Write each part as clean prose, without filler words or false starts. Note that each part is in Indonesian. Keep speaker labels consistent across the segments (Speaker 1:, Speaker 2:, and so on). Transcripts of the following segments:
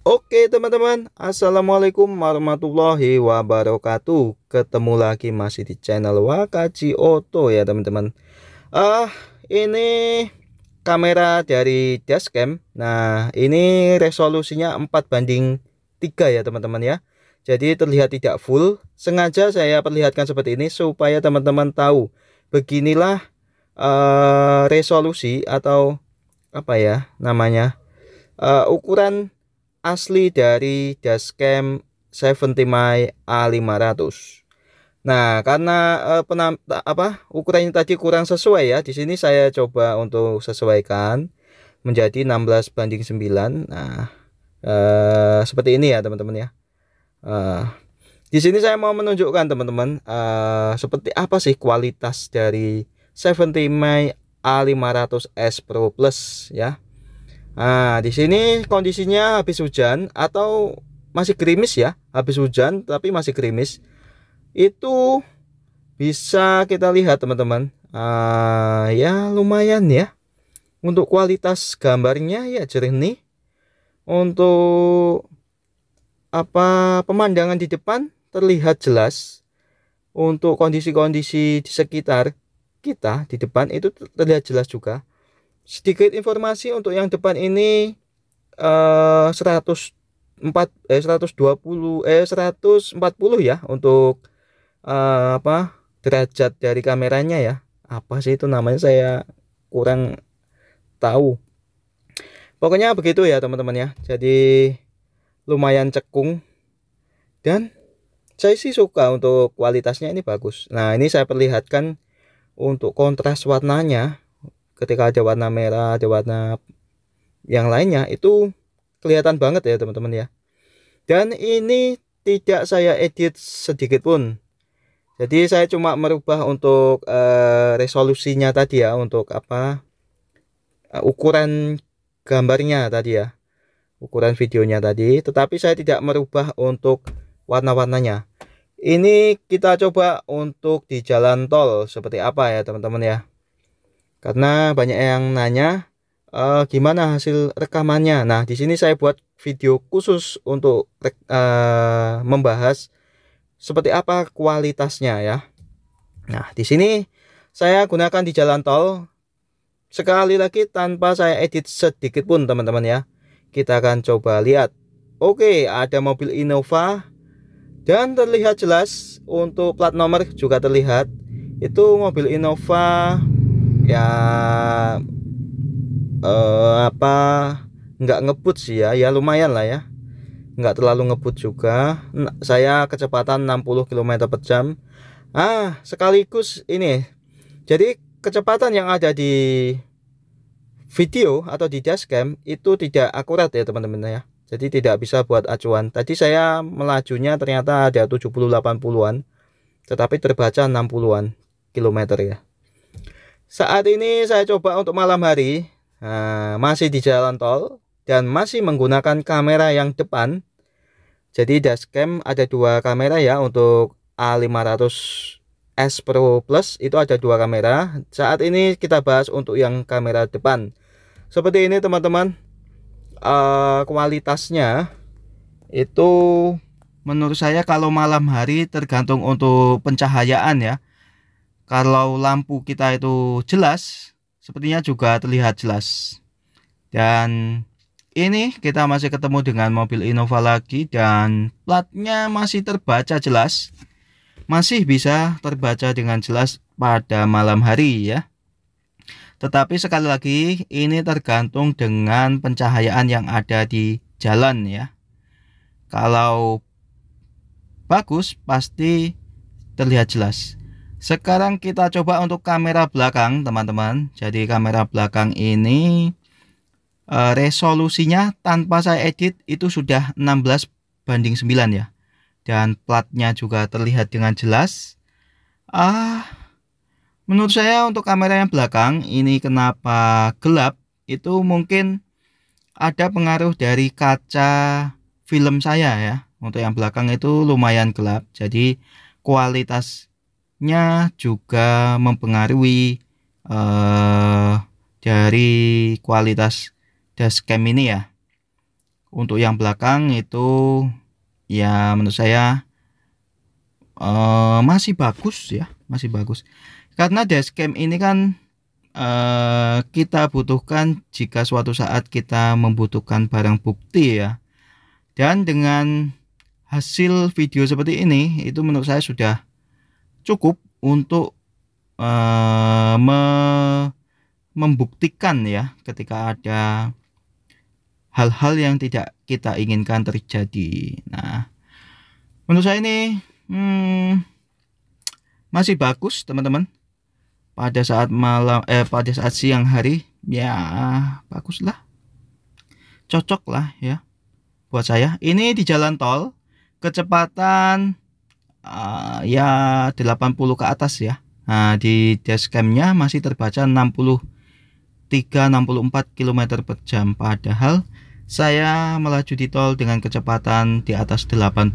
Speaker 1: Oke teman-teman, Assalamualaikum warahmatullahi wabarakatuh. Ketemu lagi masih di channel Wakaji Oto ya teman-teman. Ah, ini kamera dari dashcam. Nah, ini resolusinya 4:3 ya teman-teman ya. Jadi terlihat tidak full. Sengaja saya perlihatkan seperti ini supaya teman-teman tahu. Beginilah resolusi atau apa ya namanya, ukuran asli dari dashcam 70 A500. Nah, karena ukurannya tadi kurang sesuai ya. Di sini saya coba untuk sesuaikan menjadi 16:9. Nah, seperti ini ya teman-teman ya. Eh, di sini saya mau menunjukkan teman-teman seperti apa sih kualitas dari 70 A500S Pro Plus ya. Nah, di sini kondisinya habis hujan atau masih gerimis ya. Habis hujan tapi masih gerimis. Itu bisa kita lihat teman-teman. Ya lumayan ya. Untuk kualitas gambarnya ya jernih. Untuk pemandangan di depan terlihat jelas. Untuk kondisi-kondisi di sekitar kita di depan itu terlihat jelas juga. Sedikit informasi untuk yang depan ini 140 ya untuk derajat dari kameranya ya. Apa sih itu namanya, saya kurang tahu. Pokoknya begitu ya teman-teman ya. Jadi lumayan cekung dan saya sih suka untuk kualitasnya, ini bagus. Nah, ini saya perlihatkan untuk kontras warnanya. Ketika ada warna merah, ada warna yang lainnya, itu kelihatan banget ya teman-teman ya. Dan ini tidak saya edit sedikit pun. Jadi saya cuma merubah untuk resolusinya tadi ya, untuk ukuran gambarnya tadi ya, ukuran videonya tadi. Tetapi saya tidak merubah untuk warna-warnanya. Ini kita coba untuk di jalan tol seperti apa ya teman-teman ya. Karena banyak yang nanya gimana hasil rekamannya. Nah, di sini saya buat video khusus untuk membahas seperti apa kualitasnya ya. Nah, di sini saya gunakan di jalan tol. Sekali lagi tanpa saya edit sedikit pun teman-teman ya. Kita akan coba lihat. Oke, ada mobil Innova dan terlihat jelas untuk plat nomor juga terlihat. Itu mobil Innova ya, apa nggak ngebut sih ya, ya lumayan lah ya, nggak terlalu ngebut juga. Saya kecepatan 60 km per jam. Sekaligus ini, jadi kecepatan yang ada di video atau di dashcam itu tidak akurat ya teman-teman ya, jadi tidak bisa buat acuan. Tadi saya melajunya ternyata ada 70-80-an, tetapi terbaca 60-an kilometer ya. Saat ini saya coba untuk malam hari. Nah, masih di jalan tol dan masih menggunakan kamera yang depan. Jadi dashcam ada dua kamera ya, untuk A500S Pro Plus itu ada dua kamera. Saat ini kita bahas untuk yang kamera depan. Seperti ini teman-teman. Kualitasnya itu menurut saya kalau malam hari tergantung untuk pencahayaan ya. Kalau lampu kita itu jelas, sepertinya juga terlihat jelas. Dan ini kita masih ketemu dengan mobil Innova lagi dan platnya masih terbaca jelas. Masih bisa terbaca dengan jelas pada malam hari ya. Tetapi sekali lagi ini tergantung dengan pencahayaan yang ada di jalan ya. Kalau bagus pasti terlihat jelas. Sekarang kita coba untuk kamera belakang teman-teman. Jadi kamera belakang ini resolusinya tanpa saya edit itu sudah 16:9 ya. Dan platnya juga terlihat dengan jelas. Menurut saya untuk kamera yang belakang ini kenapa gelap, itu mungkin ada pengaruh dari kaca film saya ya. Untuk yang belakang itu lumayan gelap, jadi kualitasnya juga mempengaruhi dari kualitas dashcam ini ya. Untuk yang belakang itu ya menurut saya masih bagus ya, masih bagus. Karena dashcam ini kan kita butuhkan jika suatu saat kita membutuhkan barang bukti ya. Dan dengan hasil video seperti ini itu menurut saya sudah cukup untuk membuktikan ya ketika ada hal-hal yang tidak kita inginkan terjadi. Nah, menurut saya ini masih bagus teman-teman. Pada saat pada saat siang hari ya bagus lah, cocok lah ya buat saya. Ini di jalan tol kecepatan ya 80 ke atas ya. Nah, di dashcamnya masih terbaca 63-64 km per jam, padahal saya melaju di tol dengan kecepatan di atas 80.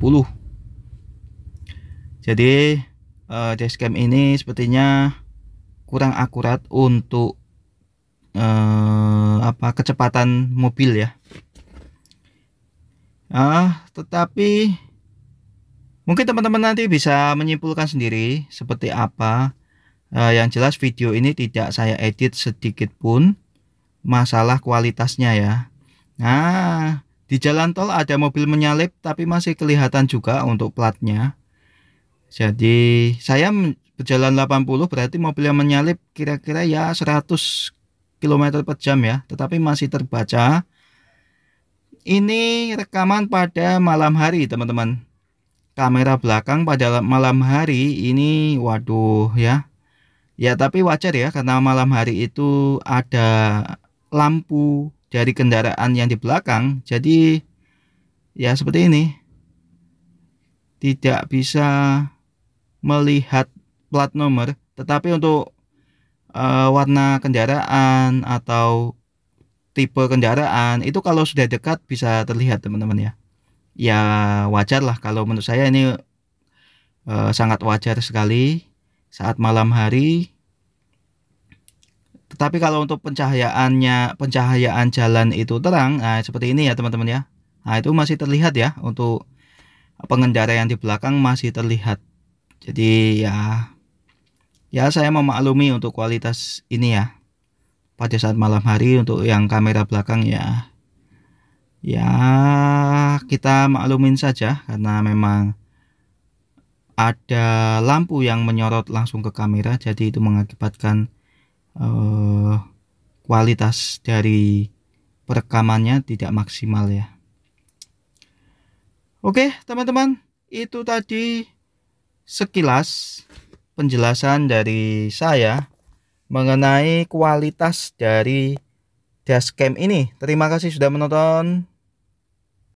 Speaker 1: Jadi dashcam ini sepertinya kurang akurat untuk kecepatan mobil ya. Tetapi mungkin teman-teman nanti bisa menyimpulkan sendiri seperti apa. Yang jelas video ini tidak saya edit sedikit pun masalah kualitasnya ya. Nah, di jalan tol ada mobil menyalip tapi masih kelihatan juga untuk platnya. Jadi saya berjalan 80 berarti mobil yang menyalip kira-kira ya 100 km per jam ya, tetapi masih terbaca. Ini rekaman pada malam hari teman-teman. Kamera belakang pada malam hari ini waduh ya. Ya tapi wajar ya karena malam hari itu ada lampu dari kendaraan yang di belakang. Jadi ya seperti ini. Tidak bisa melihat plat nomor, tetapi untuk warna kendaraan atau tipe kendaraan itu kalau sudah dekat bisa terlihat teman-teman ya. Ya wajar lah, kalau menurut saya ini sangat wajar sekali saat malam hari. Tetapi kalau untuk pencahayaan jalan itu terang, nah seperti ini ya teman-teman ya. Nah itu masih terlihat ya, untuk pengendara yang di belakang masih terlihat. Jadi ya saya memaklumi untuk kualitas ini ya pada saat malam hari. Untuk yang kamera belakang ya kita maklumin saja karena memang ada lampu yang menyorot langsung ke kamera, jadi itu mengakibatkan kualitas dari perekamannya tidak maksimal ya. Oke teman-teman, itu tadi sekilas penjelasan dari saya mengenai kualitas dari dashcam ini. Terima kasih sudah menonton.